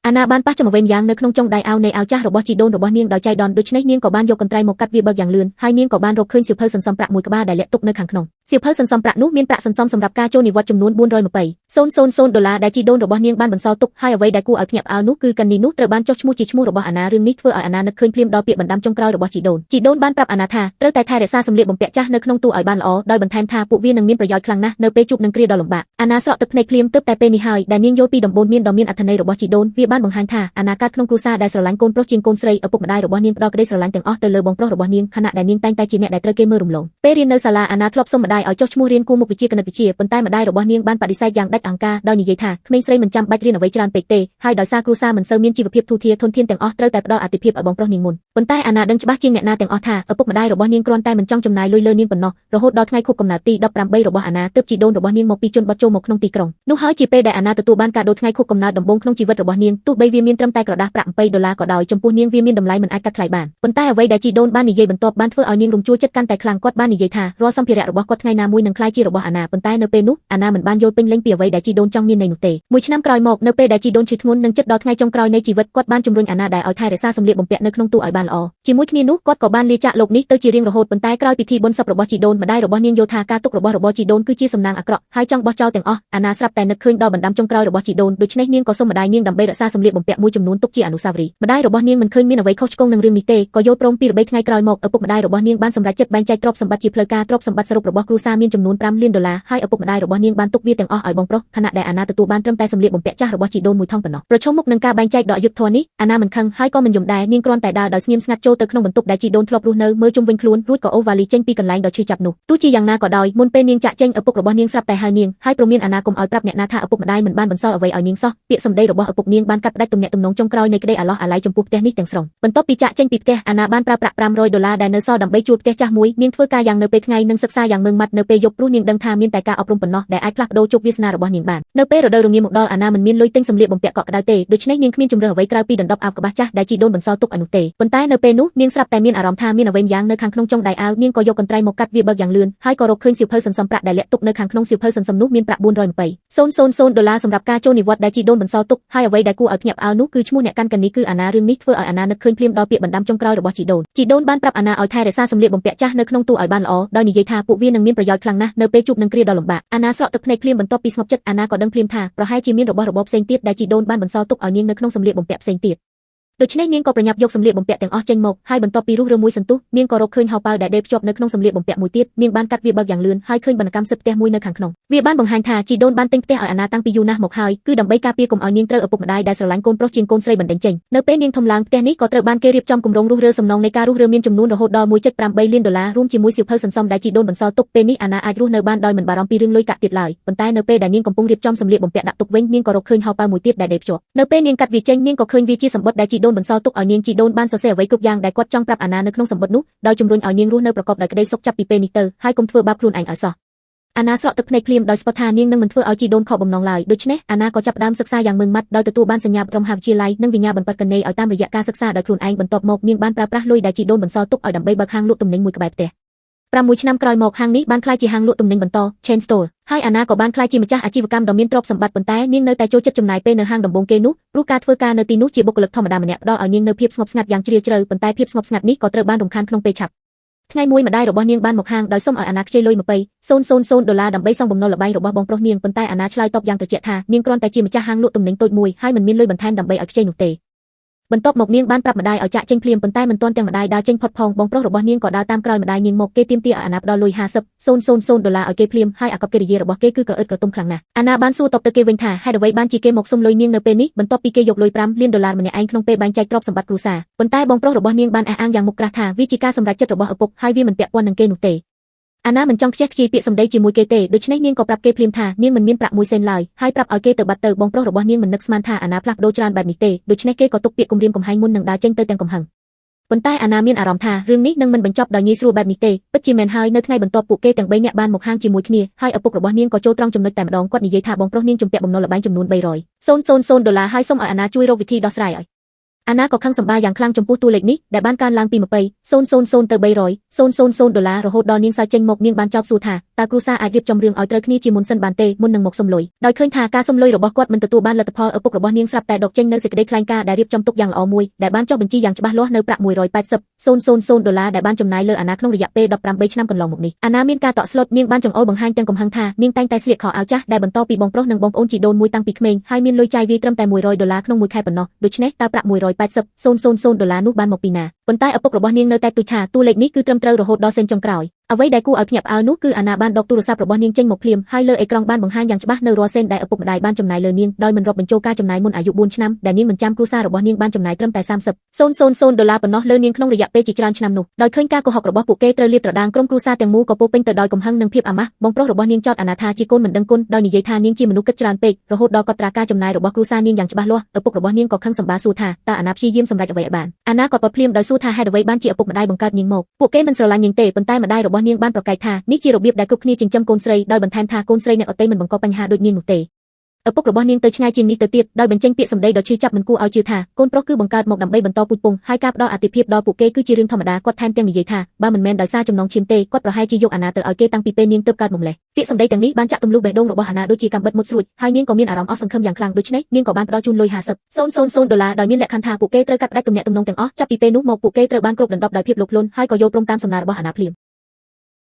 អាណាបានប៉ះចំអ្វីម្យ៉ាងនៅក្នុងចុងដៃអាវនៃអាវចាស់របស់ជីដូនរបស់នាងដោយចៃដន្យដូច្នេះនាងក៏បានយកកន្ត្រៃមកកាត់វាបើកយ៉ាងលឿនហើយនាងក៏បានរកឃើញសៀវភៅសន្សំប្រាក់មួយក្បាលដែលលាក់ទុកនៅខាងក្នុងសៀវភៅសន្សំប្រាក់នោះមានប្រាក់សន្សំសម្រាប់ការចូលនិវត្តន៍ចំនួន$420,000ដែលជីដូនរបស់នាងបានបន្សល់ទុកហើយអ្វីដែលគួរឲ្យភ្ញាក់ផ្អើលនោះគឺកានីនោះត្រូវបានចុះឈ្មោះជាឈ្មោះរបស់អាណារឿងនេះធ្វើឲ្យអាណានឹកឃើញភ្លាមដល់ពាក្យបណ្ដាំចុងក្រោយរបស់ជីដូនបានប្រាប់អាណាថាត្រូវតែថែរក្សាសម្លៀកបំពាក់ចាស់នៅក្នុងទូឲ្យបានល្អដោយបន្ថែមថាពួកវានឹងមានប្រយោជន៍ខ្លាំងណាស់នៅពេលជួបនឹងគ្រាដ៏លំបាកអាណាស្រក់ទឹកភ្នែកភ្លាមទើបតែពេលនេះហើយដែលនាងយល់ពីដំបូន្មានដ៏មានអត្ថន័យរបស់ជីដូនវាបានបង្ហាញថាអាណាកើតក្នុងគ្រួសារដែលស្រឡាញ់កូនប្រុសជាងកូនស្រីឪពុកម្ដាយរបស់នាងផ្ដល់ក្ដីស្រឡាញ់ទាំងអស់ទៅលើបងប្រុសរបស់នាងខណៈដែលនាងតែងតែជាអ្នកដែលត្រូវគេមើលរំលងពេលរៀននៅសាលាអាណាធ្លាប់សុំម្ដាយឲ្យចុះឈ្មោះរៀនគួរមុខវិជ្ជាគណិតវិទ្យាប៉ុន្តែម្ដាយរបស់នាងបានបដិសេធយ៉ាងដាច់អង្ការដោយនិយាយថាក្មេងស្រីមិនចាំបាច់រៀនអ្វីច្រើនពេកទេហើយដោយសារគ្រួសារមិនសូវមានជីវភាពធូរធារធនធានទាំងអស់ត្រូវតែផ្ដល់អាទិភាពឲ្យបងប្រុសនាងមុនប៉ុន្តែអាណាដឹងច្បាស់ជាងអ្នកណាទាំងអស់ថាឪពុកម្ដាយរបស់នាងគ្រាន់តែមិនចង់ចំណាយលុយលើនាងប៉ុណ្ណោះរហូតដល់ថ្ងៃខួបកំណើតទី18របស់អាណាទើបជីដូនរបស់នាងមកពីជនបទចូលមកក្នុងទីក្រុងនោះហើយជាពេលដែលអាណាទទួលបានកាដូថ្ងៃខួបកំណើតដំបូងក្នុងជីវិតរបស់នាងទោះបីវាមានត្រឹមតែក្រដាសប្រាក់$20ក៏ដោយចំពោះនាងវាមានតម្លៃមិនអាចកាត់ថ្លៃបានប៉ុន្តែអ្វីដែលជីដូនបាននិយាយបន្ទាប់បានធ្វើឲ្យនាងរំជួលចិត្តកាន់តែខ្លាំងគាត់បាននិយាយថារាល់សម្ភារៈរបស់គាត់ថ្ងៃណាមួយនឹងក្លាយជារបស់អាណាប៉ុន្តែនៅពេលនោះអាណាមិនបានយល់ពេញលេញពីអ្វីដែលជីដូនចង់មានន័យនោះទេមួយឆ្នាំក្រោយមកនៅពេលដែលជីដូនឈឺធ្ងន់និងជិតដល់ថ្ងៃចុងក្រោយនៃជីវិតគាត់បានជំរុញអាណាដែលឲ្យថែរក្សាសម្លៀកបំពាក់នៅក្នុងទូឲ្យបានល្អជាមួយគ្នានោះគាត់ក៏បានលាចាកលោកនេះទៅជារៀងរហូតប៉ុន្តែក្រោយពិធីបុណ្យសពរបស់ជីដូនម្ដាយរបស់នាងយល់ថាការទុករបស់ជីដូនគឺជាសំណាងអាក្រក់ហើយចង់បោះចោលទាំងអស់អាណាស្រាប់តែនឹកឃើញដល់បណ្ដាំចុងក្រោយរបស់ជីដូនដូច្នេះនាងក៏សុំម្ដាយនាងដើម្បីរក្សាសម្លៀកបំពាក់មួយចំនួនទុកជាអនុស្សាវរីយ៍ម្ដាយរបស់នាងមិនឃើញមានអ្វីខុសឆ្គងនឹងរឿងនេះទេក៏យល់ព្រមពី3ថ្ងៃក្រោយមកឪពុកម្ដាយរបស់នាងបានសម្រេចចិត្តបែងចែកទ្រព្យសម្បត្តិជាផ្លូវការទ្រព្យសម្បត្តិសរុបរបស់គ្រួសារមានចំនួន$5 លានហើយឪពុកម្ដាយរបស់នាងបានទុកវាទាំងអស់ឲ្យបងប្រុសខណៈដែលអាណាទទួលបានត្រឹមតែសម្លៀកបំពាក់ចាស់របស់ជីដូនមួយថង់ប៉ុណ្ណោះប្រឈមមុខនឹងការបែងចែកដ៏អយុត្តិធម៌នេះអាណាមិនខឹងហើយក៏មិនយំដែរនាងគ្រាន់តែដើរដោយស្ងៀមស្ងាត់ចូលទៅក្នុងបន្ទប់ដែលជីដូនធ្លាប់រស់នៅមើលជុំវិញខ្លួនរួចក៏អូសវ៉ាលីចេញពីកន្លែងដ៏ឈឺចាប់នោះទោះជាយ៉ាងណាក៏ដោយមុនពេលនាងចាក់ចេញឪពុករបស់នាងស្រាប់តែហៅនាងហើយព្រមានអាណាកុំឲ្យប្រាប់អ្នកណាថាឪពុកម្ដាយមិនបានបន្សល់អ្វីឲ្យនាងសោះពាក្យសម្ដីរបស់ឪពុកនាងបានកាត់ផ្តាច់ទំនាក់ទំនងចុងក្រោយនៃក្ដីអាឡោះអាល័យចំពោះផ្ទះនេះទាំងស្រុងបន្ទាប់ពីចាក់ចេញពីផ្ទះអាណាបានប្រើប្រាក់$500ដែលនៅសល់ដើម្បីជួលផ្ទះចាស់មួយនាងធ្វើការយ៉ាងនៅពេលថ្ងៃនិងសិក្សាយ៉ាងម៉ឺងម៉ាត់នៅពេលយប់ព្រោះនាងដឹងថាមានតែការអប់រំប៉ុណ្ណោះដែលអាចផ្លាស់ប្ដូរជោគវាសនារបស់នាងបាននៅពេលរដូវរងាមកដល់អាណាមិនមានលុយទិញសម្លៀកបំពាក់កក់ក្ដៅទេដូច្នេះនាងគ្មានជម្រើសអ្វីក្រៅពីដណ្ដប់អាវក្បាស់ចាស់ដែលជីដូនបន្សល់ទុកឲ្យនោះទេប៉ុន្តែនៅពេលនោះនាងស្រាប់តែមានអារម្មណ៍ថាមានអ្វីម្យ៉ាងនៅខាងក្នុងចុងដៃអាវនាងក៏យកកន្ត្រៃមកកាត់វាបើកយ៉ាងលឿនហើយក៏រកឃើញសៀវភៅសន្សំប្រាក់ដែលលាក់ទុកនៅខាងក្នុងសៀវភៅសន្សំនោះមានប្រាក់$420,000សម្រាប់ការចូលនិវត្តន៍ដែលជីដូនបន្សល់ទុកហើយអ្វីដែលគួរឲ្យភ្ញាក់ផ្អើលនោះគឺឈ្មោះអ្នកកាន់កានីគឺអាណារឿងនេះធ្វើឲ្យអាណានឹកឃើញភ្លាមដល់ពាក្យបណ្ដាំចុងក្រោយរបស់ជីដូនបានប្រាប់អាណាឲ្យថែរក្សាសម្លៀកបំពាក់ចាស់នៅក្នុងទូឲ្យបានល្អដោយនិយាយថាពួកវានឹងមានប្រយោជន៍ខ្លាំងណាស់នៅពេលជួបនឹងគ្រាដ៏លំបាកអាណាស្រក់ទឹកភ្នែកភ្លាមបន្ទាប់ពីស្ងប់ចិត្តអាណាក៏ដឹងភ្លាមថាប្រហែលជាមានរបស់របរផ្សេងទៀតដែលជីដូនបានបន្សល់ទុកឲ្យនាងនៅក្នុងសម្លៀកបំពាក់ផ្សេងទៀតដូច្នេះនាងក៏ប្រញាប់យកសម្លៀកបំពាក់ទាំងអស់ចេញមកហើយបន្ទាប់ពីរុះរើមួយសន្ទុះនាងក៏រកឃើញហោប៉ៅដែលដេរភ្ជាប់នៅក្នុងសម្លៀកបំពាក់មួយទៀតនាងបានកាត់វាបើកយ៉ាងលឿនហើយឃើញបណ្ណកម្មសិទ្ធិផ្ទះមួយនៅខាងក្នុងវាបានបង្ហាញថាជីដូនបានទិញផ្ទះឲ្យអាណាតាំងពីយូរណាស់មកហើយគឺដើម្បីការពារកុំឲ្យនាងត្រូវឪពុកម្ដាយដែលស្រឡាញ់កូនប្រុសជាងកូនស្រីបណ្ដេញចេញនៅពេលនាងធំឡើងផ្ទះនេះក៏ត្រូវបានគេរៀបចំគម្រោងរុះរើសំណងនៃការរុះរើមានចំនួនរហូតដល់$1.8 លានរួមជាមួយសៀវភៅសន្សំដែលជីដូនបន្សល់ទុកពេលនេះអាណាអាចរស់នៅបានដោយមិនបារម្ភពីរឿងលុយកាក់ទៀតឡើយប៉ុន្តែនៅពេលដែលនាងកំពុងរៀបចំសម្លៀកបំពាក់ដាក់ទុកវិញនាងក៏រកឃើញហោប៉ៅមួយទៀតដែលដេរភ្ជាប់នៅពេលនាងកាត់វាចេញនាងក៏ឃើញវាជាសម្បត្តិដែលជីដូនបន្សល់ទុកឲ្យនាងជីដូនបានសរសេរអ្វីគ្រប់យ៉ាងដែលគាត់ចង់ប្រាប់អាណានៅក្នុងសម្បត្តិនោះដោយជំរុញឲ្យនាងរស់នៅប្រកបដោយក្តីសុខចាប់ពីពេលនេះទៅហើយកុំធ្វើបាបខ្លួនឯងឲ្យសោះអាណាស្រក់ទឹកភ្នែកភ្លាមដោយស្ពតថានាងនឹងមិនធ្វើឲ្យជីដូនខកបំណងឡើយដូច្នេះអាណាក៏ចាប់ផ្ដើមសិក្សាយ៉ាងម៉ឺងម៉ាត់ដោយទទួលបានសញ្ញាបត្រមហាវិទ្យាល័យនិងវិញ្ញាបនបត្រកណេឲ្យតាមរយៈការសិក្សាដោយខ្លួនឯងបន្ទាប់មកនាងបានប្រើប្រាស់លុយដែលជីដូនបន្សល់ទុកឲ្យដើម្បីបើកហាងលក់ទំនិញមួយក្បែរផ្ទះ6 ឆ្នាំក្រោយមកហាងនេះបានក្លាយជាហាងលក់ទំនិញបន្ត Chain Store ហើយអាណាក៏បានក្លាយជាម្ចាស់អាជីវកម្មដ៏មានទ្រព្យសម្បត្តិប៉ុន្តែនាងនៅតែចូលចិត្តចំណាយពេលនៅហាងដំបូងគេនោះព្រោះការធ្វើការនៅទីនោះជាបុគ្គលិកធម្មតាម្នាក់ផ្ដល់ឲ្យនាងនូវភាពស្ងប់ស្ងាត់យ៉ាងជ្រាលជ្រៅប៉ុន្តែភាពស្ងប់ស្ងាត់នេះក៏ត្រូវបានរំខានក្នុងពេលឆាប់ថ្ងៃមួយម្ដាយរបស់នាងបានមកហាងដោយសុំឲ្យអាណាខ្ចីលុយ$20,000ដើម្បីសងបំណុលល្បែងរបស់បងប្រុសនាងប៉ុន្តែអាណាឆ្លើយតបយ៉ាងត្រជាក់ថានាងគ្រាន់តែជាម្ចាស់ហាងលក់ទំនិញតូចមួយហើយមិនមានលុយបន្ថែមដើម្បីឲ្យខ្ចីនោះទេបន្ទាប់មកនាងបានប្រាប់ម្ដាយឲ្យចាក់ចេញភ្លាមប៉ុន្តែមិនទាន់ទាំងម្ដាយដើរចេញផុតផងបងប្រុសរបស់នាងក៏ដើរតាមក្រោយម្ដាយនាងមកគេទាមទារឲ្យអាណាផ្ដល់លុយ$50,000ឲ្យគេភ្លាមហើយអាកប្បកិរិយារបស់គេគឺក្រអឺតក្រទុំខ្លាំងណាស់អាណាបានសួរតបទៅគេវិញថាហេតុអ្វីបានជាគេមកសុំលុយនាងនៅពេលនេះបន្ទាប់ពីគេយកលុយ$5 លានម្នាក់ឯងក្នុងពេលបែងចែកទ្រព្យសម្បត្តិគ្រួសារប៉ុន្តែបងប្រុសរបស់នាងបានអះអាងយ៉ាងមុខក្រាស់ថាវាជាការសម្រេចចិត្តរបស់ឪពុកហើយវាមិនពាក់ព័ន្ធនឹងគេនោះទេអាណាមិនចង់ខ្ជះខ្ជាយពាក្យសម្ដីជាមួយគេទេដូច្នេះនាងក៏ប្រាប់គេភ្លាមថានាងមិនមានប្រាក់$1 ឡើយហើយប្រាប់ឲ្យគេទៅបាត់ទៅបងប្រុសរបស់នាងមិននឹកស្មានថាអាណាផ្លាស់ប្ដូរច្រើនបែបនេះទេដូច្នេះគេក៏ទុកពាក្យគំរាមកំហែងមុននឹងដើរចេញទៅទាំងកំហឹងប៉ុន្តែអាណាមានអារម្មណ៍ថារឿងនេះនឹងមិនបញ្ចប់ដោយងាយស្រួលបែបនេះទេពិតជាមែនហើយនៅថ្ងៃបន្ទាប់ពួកគេទាំង3នាក់បានមកហាងជាមួយគ្នាហើយឪពុករបស់នាងក៏ចូលត្រង់ចំណុចតែម្ដងគាត់និយាយថាបងប្រុសនាងជំពាក់បំណុលល្បែងចំនួន$300,000ហើយសុំឲ្យអាណាជួយរកវិធីដោះស្រាយឲ្យ អាណាក៏ខឹងសម្បាយ៉ាងខ្លាំងចំពោះតួលេខនេះដែលបានកើនឡើងពី20,000ទៅ$300,000រហូតដល់នាងសើចចេញមកនាងបានចោទសួរថាតើគ្រួសារអាចរៀបចំរឿងឲ្យត្រូវគ្នាជាមុនសិនបានទេមុននឹងមកសុំលុយដោយឃើញថាការសុំលុយរបស់គាត់មិនទទួលបានលទ្ធផលឪពុករបស់នាងស្រាប់តែដកចេញនៅសេចក្តីថ្លែងការណ៍ដែលរៀបចំទុកយ៉ាងល្អមួយដែលបានចុះបញ្ជីយ៉ាងច្បាស់លាស់នៅប្រាក់$180,000ដែលបានចំណាយលើអាណាក្នុងរយៈពេល18ឆ្នាំកន្លងមកនេះអាណាមានការតក់ស្លុតនាងបានចង្អុលបង្ហាញទាំងកំហឹងថានាងតែងតែស្លៀកខោអាវចាស់ដែលបន្តពីបងប្រុសនិងបងប្អូនជីដូនមួយតាំងពីក្មេងហើយមានលុយចាយវាយត្រឹមតែ$100ក្នុងមួយខែប៉ុណ្ណោះដូច្នេះតើប្រាក់$180,000នោះបានមកពីណាប៉ុន្តែឪពុករបស់នាងនៅតែទូចថាតួលេខនេះគឺត្រឹមត្រូវរហូតដល់សេនចុងក្រោយអ្វីដែលគួរឲ្យភ្ញាក់ផ្អើលនោះគឺអាណាបានដកទូរស័ព្ទរបស់នាងចេញមកភ្លាមហើយលើអេក្រង់បានបង្ហាញយ៉ាងច្បាស់នៅរាល់សេនដែលឪពុកម្ដាយបានចំណាយលើនាងដោយមិនរាប់បញ្ចូលការចំណាយមុនអាយុ4ឆ្នាំដែលនាងមិនចាំគ្រួសាររបស់នាងបានចំណាយត្រឹមតែ$30,000ប៉ុណ្ណោះលើនាងក្នុងរយៈពេលជាច្រើនឆ្នាំនោះដោយឃើញការកុហករបស់ពួកគេត្រូវលាតត្រដាងក្រុមគ្រួសារទាំងមូលក៏ពោពេញទៅដោយកំហឹងនិងភាពអាម៉ាស់បងប្រុសរបស់នាងចោទអាណាថាជាកូនមិនដឹងគុណដោយនិយាយថានាងជាមនុស្សគិតច្រើនពេករហូតដល់កត់ត្រាការចំណាយរបស់គ្រួសារនាងយ៉ាងច្បាស់លាស់ឪពុករបស់នាងក៏ខឹងសម្បាសួរថាតើអាណាព្យាយាមសម្រេចអ្វីឲ្យបានអាណាក៏ភ្លាមដោយសួរថាហេតុអ្វីបានជាឪពុកម្ដាយបង្កើតនាងមកពួកគេមិនស្រឡាញ់នាងទេប៉ុន្តែម្ដាយរបស់នាងបានប្រកែកថានេះជារបៀបដែលគ្រប់គ្នាចិញ្ចឹមកូនស្រីដោយបន្ថែមថាកូនស្រីអ្នកអតីមិនបង្កបញ្ហាដូចនាងនោះទេឪពុករបស់នាងទៅឆ្ងាយជាងនេះទៅទៀតដោយបញ្ចេញពាក្យសម្ដីដ៏ឈឺចាប់មិនគួរឲ្យជឿថាកូនប្រុសគឺបង្កើតមកដើម្បីបន្តពូជពង្សហើយការផ្ដល់អាទិភាពដល់ពួកគេគឺជារឿងធម្មតាគាត់ថែមទាំងនិយាយថាបើមិនមែនដោយសារចំណងឈាមទេគាត់ប្រហែលជាយកអាណាទៅឲ្យគេតាំងពីពេលនាងទើបកើតមកម្លេះពាក្យសម្ដីទាំងនេះបានចាក់ទម្លុះបេះដូងរបស់អាណាដូចជាកាំបិតមុតស្រួចហើយនាងក៏មានអារម្មណ៍អស់សង្ឃឹមយ៉ាងខ្លាំងដូច្នេះនាងក៏បានផ្ដល់ជូនលុយ$50,000ដោយមានលក្ខខណ្ឌថាពួកគេត្រូវកាត់ផ្តាច់ទំនាក់ទំនងទាំងអស់ចាប់ពីពេលនោះមកពួកគេត្រូវបានគ្រប់ដណ្ដប់ដោយភាពលោភលន់ហើយក៏យល់ព្រមតាមសំណើរបស់អាណាភ្លាម